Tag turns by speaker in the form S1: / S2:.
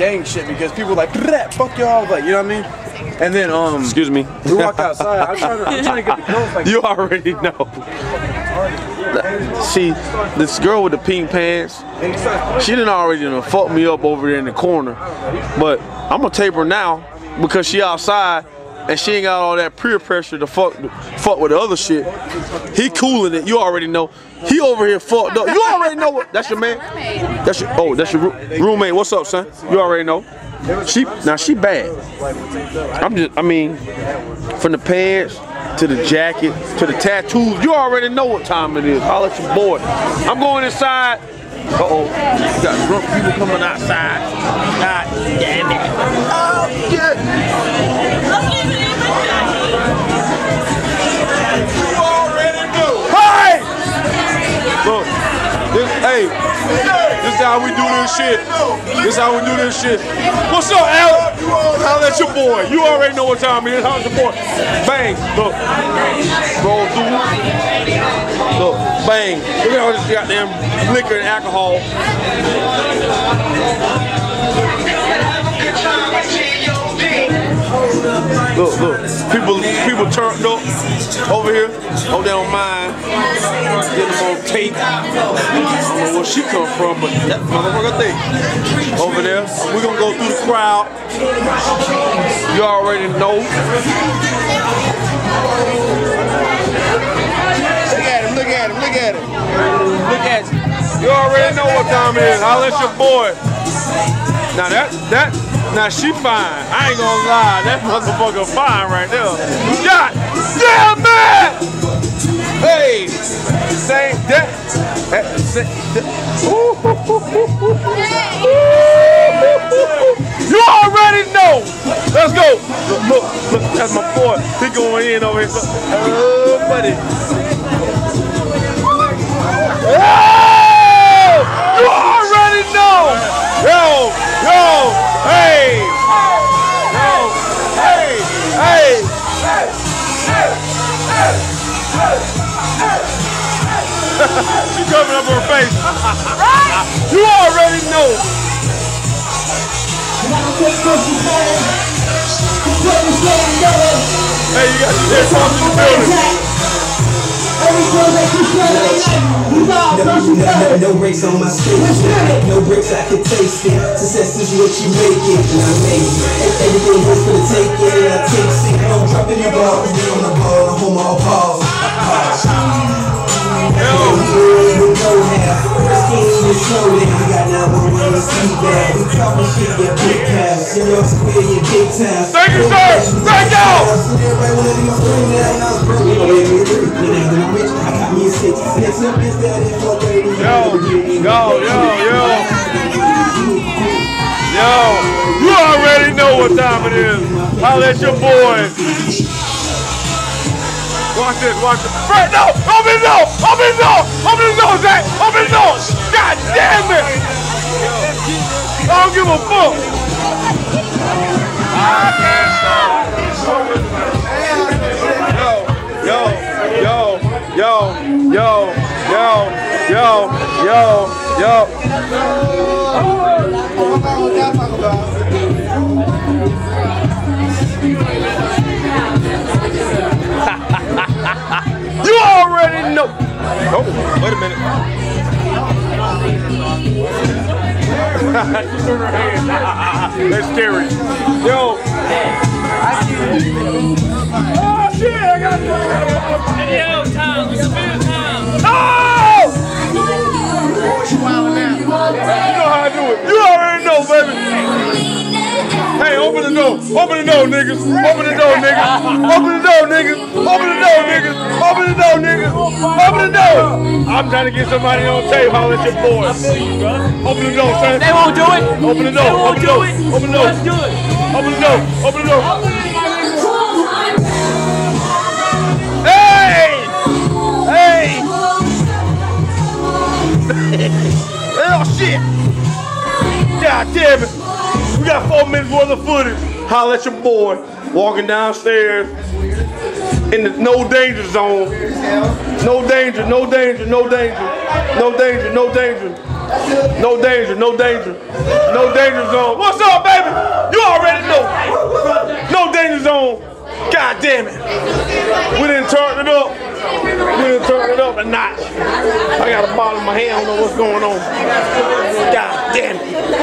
S1: gang shit because people like, fuck y'all, like, you know what I mean? And then,
S2: excuse me.
S1: We walk outside. I'm trying to get the girls like.
S2: You already know. See, this girl with the pink pants, she done already fucked me up over there in the corner. But I'm gonna tape her now because she outside and she ain't got all that peer pressure to fuck with the other shit. He cooling it. You already know. He over here fucked up. You already know what. That's your man. That's your roommate. What's up, son? You already know. She bad. I mean, from the pants to the jacket to the tattoos, you already know what time it is. I'll let you boy. I'm going inside. Uh-oh, you got drunk people coming outside. God damn it. Oh, yeah. You already know. Hey! Look, this is how we do this shit. This is how we do this shit. What's up, Alex? Holla at your boy. You already know what time it is. Holla at your boy. Bang. Look. Roll through. Look. Bang. Look at all this goddamn liquor and alcohol. Look. People turned up over here. Oh, they don't mind. Get them on tape. I don't know where she come from, but that motherfucker thing. Over there. We're gonna go through the crowd. You already know. Look at him. You already know what time it is. I'll let your boy. Now she fine. I ain't gonna lie. That motherfucker fine right there. God damn man! Hey! Say that. You already know. Let's go. Look. That's my boy. He going in over here. Oh, buddy. Oh! You already know. Yo. Hey. She coming up her face. You already know. Hey, you got to get across the building. No brakes on my spaceship. No brakes, I can taste it. Success is what you make it, and I make it. Everything goes for the taking, and I take it. I'm dropping the ball, be on the ball, I hold my pause. Thank you, sir! Right now! Yo, you already know what time it is. I'll let your boy. Watch this. Right, no! Open the door, Zach! Open the door! God damn it! I don't give a fuck! You already know. Oh, wait a minute. She turned her head. That's scary. Yo. Oh shit! I got video time. It's video time. Oh! You know how I do it. You already know, baby. Hey, open the door. Open the door, niggas. Open the door, niggas. Open the door, niggas. Open the door, niggas. Open the door, niggas. Open the door. I'm trying to get somebody on tape. Holler at your boys. Open the door, son. They won't do it. Open the door. They won't do it. Open the door. Let's do it. Open the door. Open the door. Hey! Oh, shit. God damn it. We got 4 minutes worth of footage. Holla at your boy walking downstairs in the no danger zone. No danger zone. What's up, God damn it. We done turned it up. We done turned it up a notch. I got a bottle in my hand. I don't know what's going on. God damn it.